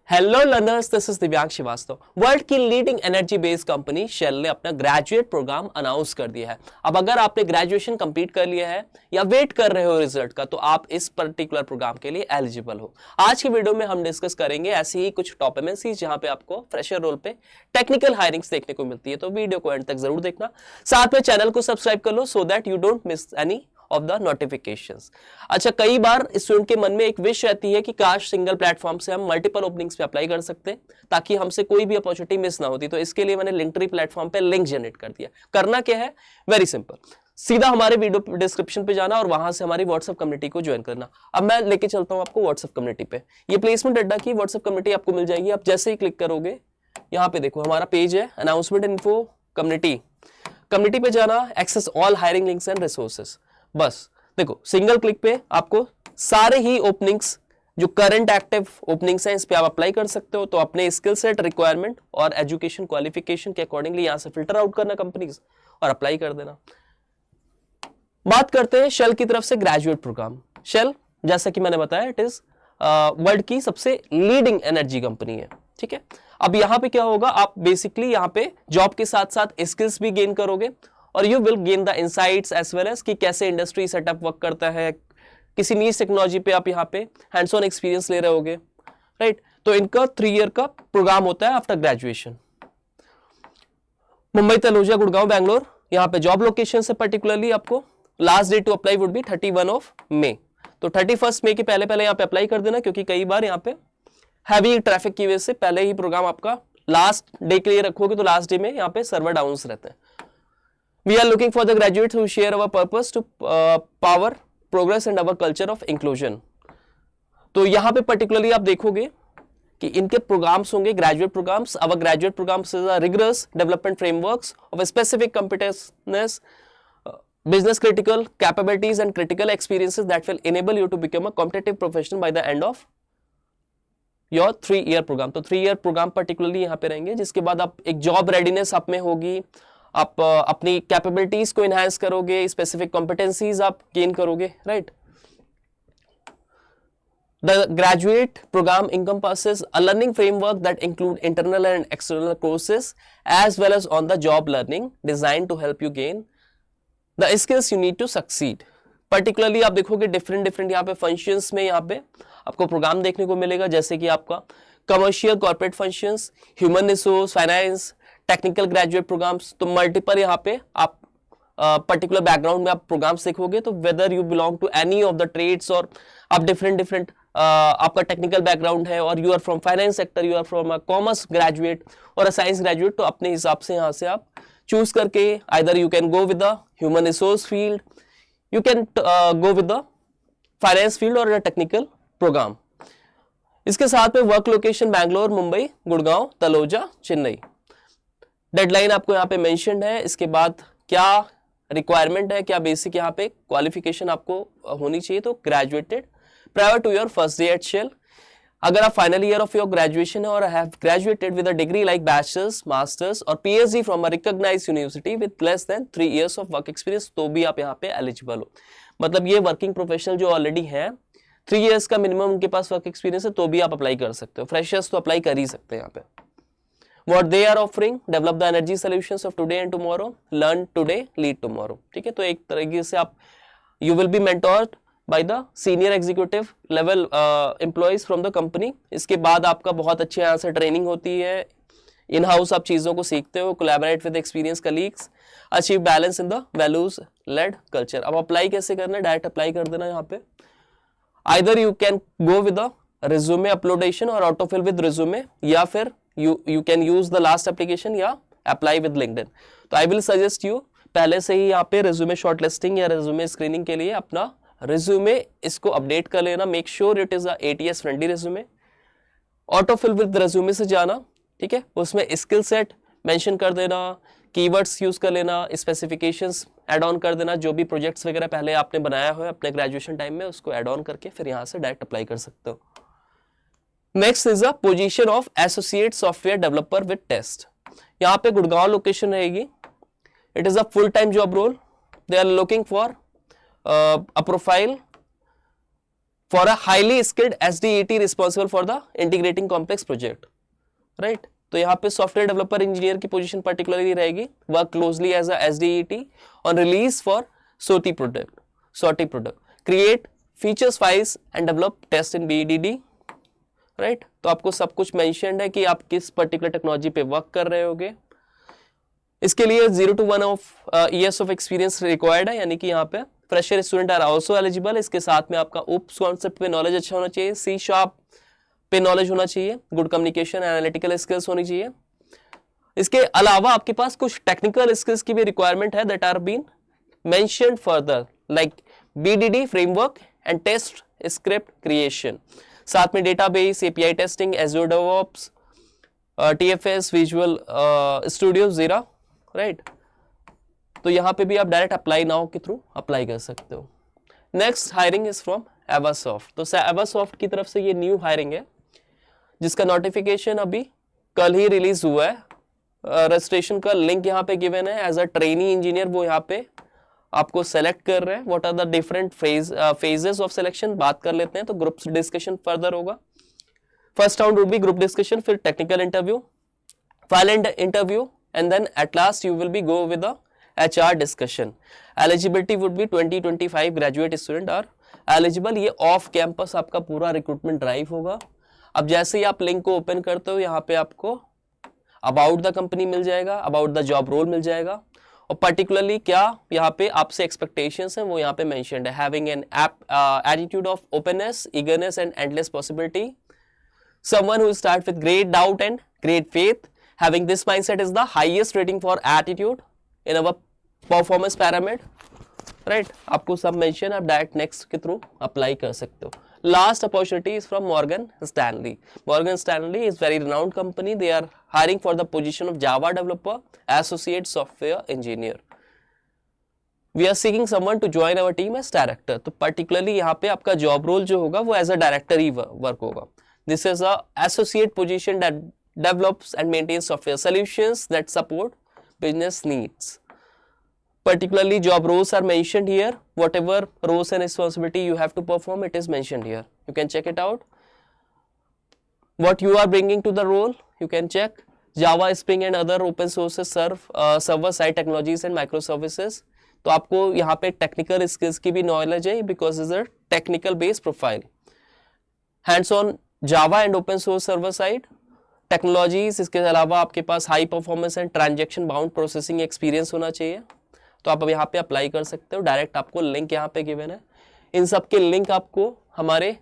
Hello learners, this is Divyang Srivastava. World की leading energy based company Shell ने अपना graduate programme announce कर दिया है। अब अगर आपने ग्रेजुएशन कंप्लीट कर लिया है या वेट कर रहे हो रिजल्ट का, तो आप इस पर्टिकुलर प्रोग्राम के लिए एलिजिबल हो। आज की वीडियो में हम डिस्कस करेंगे ऐसी ही कुछ टॉप एमएनसीज जहां पे आपको फ्रेशर रोल पे टेक्निकल हायरिंग्स देखने को मिलती है। तो वीडियो को एंड तक जरूर देखना, साथ में चैनल को सब्सक्राइब कर लो so that you don't miss any of the notifications. अच्छा, कई बार स्टूडेंट के मन में एक विश रहती है कि काश सिंगल प्लेटफॉर्म से हम मल्टीपल ओपनिंग्स पे अप्लाई कर सकते हैं ताकि हमसे कोई भी अपॉर्चुनिटी मिस ना होती। तो इसके लिए मैंने लिंक्डइन प्लेटफॉर्म पे लिंक जनरेट कर दिया। करना क्या है, वेरी सिंपल, सीधा हमारे वीडियो डिस्क्रिप्शन पे जाना और वहां से हमारी व्हाट्सएप कम्युनिटी को ज्वाइन करना। अब मैं लेके चलता हूं आपको व्हाट्सएप कम्युनिटी पे। ये प्लेसमेंट अड्डा की व्हाट्सएप कम्युनिटी आपको मिल जाएगी। आप जैसे ही क्लिक करोगे, यहाँ पे देखो हमारा पेज है अनाउंसमेंट इन्फो कम्युनिटी। कम्युनिटी पे जाना, access all hiring links and resources. बस देखो, सिंगल क्लिक पे आपको सारे ही ओपनिंग्स जो करंट एक्टिव ओपनिंग्स हैं इस पे आप अप्लाई कर सकते हो। तो अपने स्किल सेट, रिक्वायरमेंट और एजुकेशन क्वालिफिकेशन के अकॉर्डिंगली यहां से फिल्टर आउट करना कंपनीज और अप्लाई कर देना। बात करते हैं शेल की तरफ से ग्रेजुएट प्रोग्राम। शेल, जैसा कि मैंने बताया, इट इज वर्ल्ड की सबसे लीडिंग एनर्जी कंपनी है। ठीक है, अब यहां पे क्या होगा, आप बेसिकली यहां पे जॉब के साथ साथ स्किल्स भी गेन करोगे और you will gain the insights as well as कि कैसे इंडस्ट्री सेटअप वर्क करता है। किसी नीश टेक्नोलॉजी पे आप यहाँ पे हैंड्स ऑन एक्सपीरियंस ले रहे होगे, राइट। तो इनका 3 ईयर का प्रोग्राम होता है आफ्टर ग्रेजुएशन। मुंबई, तलोजा, गुड़गांव, बैंगलोर, यहाँ पे जॉब लोकेशन से पर्टिकुलरली आपको last date to apply would be 31 May. तो 31 मई के पहले यहाँ पे अप्लाई कर देना, क्योंकि कई बार यहाँ पे हैवी ट्रैफिक की वजह से पहले ही प्रोग्राम आपका लास्ट डे के लिए रखोगे तो लास्ट डे में यहाँ पे सर्वर डाउन रहते हैं। We are looking for the graduates who share our purpose to power, progress and our culture of inclusion. तो यहाँ पे particularly आप देखोगे कि इनके प्रोग्राम्स होंगे graduate programs. Our graduate programs is a rigorous development frameworks of a specific competence, business critical capabilities and critical experiences that will enable you to become a competitive professional by the end of your 3-year program. तो 3-year program particularly यहाँ पे रहेंगे, जिसके बाद आप एक job readiness आप में होगी, आप अपनी कैपेबिलिटीज को इनहांस करोगे, स्पेसिफिक कॉम्पिटेंसीज आप गेन करोगे, right. The graduate program encompasses a learning framework that include internal and external courses as well as on the job learning designed to help you gain the skills you need to succeed. Particularly आप देखोगे different यहाँ पे functions में यहाँ पे आपको programme देखने को मिलेगा, जैसे कि आपका commercial corporate functions, human resource, finance, technical graduate programs. तो मल्टीपल यहाँ पे आप पर्टिकुलर बैकग्राउंड में आप प्रोग्राम्स देखोगे। तो whether you belong to any of the trades और आप डिफरेंट आपका टेक्निकल बैकग्राउंड है और you are from finance sector, you are from a commerce graduate और अ साइंस ग्रेजुएट, तो अपने हिसाब से यहाँ से आप चूज करके either you can go with the human resource field, you can go with the finance field और टेक्निकल प्रोग्राम। इसके साथ में work location Bangalore, Mumbai, Gurgaon, Taloja, Chennai. Deadline आपको यहाँ पे मेंशन्ड है। इसके बाद क्या रिक्वायरमेंट है, क्या बेसिक यहाँ पे क्वालिफिकेशन आपको होनी चाहिए, तो graduated prior to your first day at Shell. अगर आप final year of your graduation है और have graduated with a degree like bachelors, masters और PhD from a recognised university with less than 3 years of work experience, तो भी आप यहाँ पे एलिजिबल हो। मतलब ये वर्किंग प्रोफेशनल जो ऑलरेडी है, 3 इयर्स का मिनिमम उनके पास वर्क एक्सपीरियंस है, तो भी आप अप्लाई कर सकते हो। फ्रेशर्स तो अप्लाई कर ही सकते हैं यहाँ पे। What they are offering, develop the energy solutions of today and tomorrow, learn today, lead tomorrow. ठीक है, तो एक तरीके से आप you will be mentored by the senior executive level employees from the company. इसके बाद आपका बहुत अच्छे यहाँ से ट्रेनिंग होती है, इन हाउस आप चीज़ों को सीखते हो, collaborate with experienced colleagues, achieve balance in the values led culture. अब अप्लाई कैसे करना है, डायरेक्ट अप्लाई कर देना यहाँ पे। Either you can go with the resume uploadation और autofill with resume, या फिर you can use the last application या apply with LinkedIn. तो I will suggest you पहले से ही यहाँ पे resume shortlisting या resume screening के लिए अपना resume इसको अपडेट कर लेना। Make sure it is a ATS friendly resume. Autofill with resume से जाना, ठीक है, उसमें skill set mention कर देना, keywords यूज कर लेना, specifications add on कर देना, जो भी projects वगैरह पहले आपने बनाया हो अपने graduation टाइम में उसको add on करके फिर यहाँ से डायरेक्ट अप्लाई कर सकते हो। Next is a position of associate software developer with test. यहाँ पे गुड़गांव लोकेशन रहेगी। It is a full time job role. They are looking for a profile for a highly skilled SDET responsible for the integrating complex project, right? तो यहाँ पे software developer engineer की position particularly रहेगी, work closely as a SDET on release for SOTI product, create features files and develop test in BDD, right? तो आपको सब कुछ mentioned है कि आप किस पर्टिकुलर टेक्नोलॉजी पे वर्क कर रहे होगे। इसके लिए 0 to 1 years of experience required है, यानी कि यहाँ पे fresher student are also eligible. इसके साथ में आपका ओप्स कॉन्सेप्ट पे नॉलेज अच्छा होना चाहिए, C# पे नॉलेज होना चाहिए, गुड कम्युनिकेशन एनालिटिकल स्किल्स होनी चाहिए। इसके अलावा आपके पास कुछ टेक्निकल स्किल्स की भी रिक्वायरमेंट है that are been mentioned further, like BDD framework and test script creation, साथ में डेटाबेस, API टेस्टिंग, Azure DevOps, TFS, Visual Studio, Jira, right? तो यहाँ पे भी आप डायरेक्ट अप्लाई नाउ के थ्रू अप्लाई कर सकते हो। Next hiring is from Avasoft. तो एवासॉफ्ट की तरफ से ये न्यू हायरिंग है जिसका नोटिफिकेशन अभी कल ही रिलीज हुआ है। रजिस्ट्रेशन का लिंक यहाँ पे गिवन है। एज अ ट्रेनी इंजीनियर वो यहाँ पे आपको सेलेक्ट कर रहे हैं। What are the different phases of selection, बात कर लेते हैं। तो ग्रुप डिस्कशन फर्दर होगा। First round would be group discussion, फिर technical interview, final interview, and then at last you will be go with the HR discussion. Eligibility would be 20-25 graduate student are eligible. ये off campus आपका पूरा recruitment drive होगा। अब जैसे ही आप link को open करते हो, यहाँ पे आपको अबाउट द कंपनी मिल जाएगा, अबाउट द जॉब रोल मिल जाएगा, और पर्टिकुलरली क्या यहाँ पे आपसे एक्सपेक्टेशंस हैं वो यहाँ पे मेंशन्ड है। Having an attitude of openness, eagerness and endless possibility, someone who start with great doubt and great faith, having this mindset is the highest rating for attitude in our performance pyramid, right? आपको सब mention आप direct next के through apply कर सकते हो। Last opportunity is from Morgan Stanley. Morgan Stanley is very renowned company. They are hiring for the position of Java developer, associate software engineer. We are seeking someone to join our team as director. तो particularly यहाँ पे आपका job role जो होगा वो as a director ही work होगा। This is a associate position that develops and maintains software solutions that support business needs. Particularly job roles are mentioned here. Whatever roles and responsibility you have to perform, it is mentioned here. You can check it out. What you are bringing to the role, you can check. Java, Spring and other open sources serve server-side technologies and microservices. तो आपको यहाँ पे technical skills की भी knowledge है because it's a technical based profile. Hands-on Java and open source server side technologies. इसके अलावा आपके पास high performance and transaction bound processing experience होना चाहिए। तो आप अब यहाँ पे अप्लाई कर सकते हो। डायरेक्ट आपको लिंक यहाँ पे गिवन है। इन सब के लिंक आपको हमारे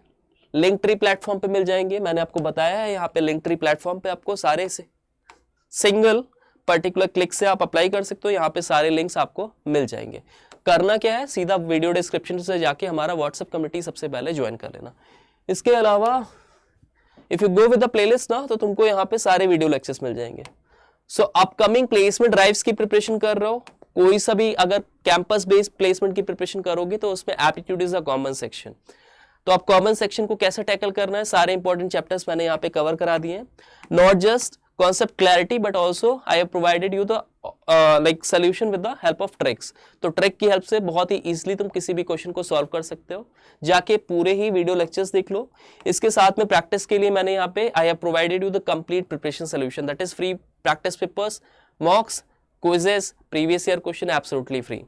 लिंक ट्री प्लेटफॉर्म पे मिल जाएंगे। मैंने आपको बताया है यहाँ पे लिंक ट्री प्लेटफॉर्म पे आपको सारे से सिंगल पर्टिकुलर क्लिक से आप अप्लाई कर सकते हो। यहाँ पे सारे लिंक्स आपको मिल जाएंगे। करना क्या है, सीधा वीडियो डिस्क्रिप्शन से जाके हमारा व्हाट्सएप कम्युनिटी सबसे पहले ज्वाइन कर लेना। इसके अलावा if you go with the playlist ना, तो तुमको यहाँ पे सारे वीडियो लेक्चर्स मिल जाएंगे। सो अपकमिंग प्लेसमेंट ड्राइव्स की प्रिपरेशन कर रहे हो, कोई सा भी अगर कैंपस बेस्ड प्लेसमेंट की प्रिपरेशन करोगी तो उसमें aptitude is a common section. तो आप कॉमन सेक्शन को कैसे टैकल करना है, सारे इंपॉर्टेंट चैप्टर्स मैंने यहाँ पे कवर करा दिए हैं। Not just concept clarity but also I have provided you the like solution with the help of tricks। तो ट्रिक की हेल्प से बहुत ही इजीली तुम किसी भी क्वेश्चन को सॉल्व कर सकते हो। जाके पूरे ही वीडियो लेक्चर्स देख लो। इसके साथ में प्रैक्टिस के लिए मैंने यहाँ पे I have provided you the complete preparation solution that is free practice papers, mocks, quizzes, previous year question absolutely free।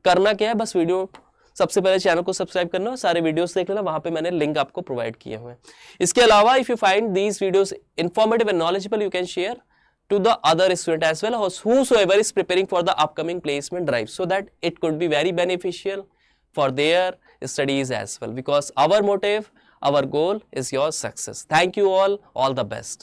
करना क्या है, बस वीडियो सबसे पहले चैनल को सब्सक्राइब करना, सारे वीडियोस देख लेना, वहां पे मैंने लिंक आपको प्रोवाइड किए हुए हैं। इसके अलावा if you find these videos informative and knowledgeable you can share to the other student as well, whosoever is preparing for the upcoming placement drive, so that it could be very beneficial for their studies as well, because our motive, our goal is your success. Thank you all the best.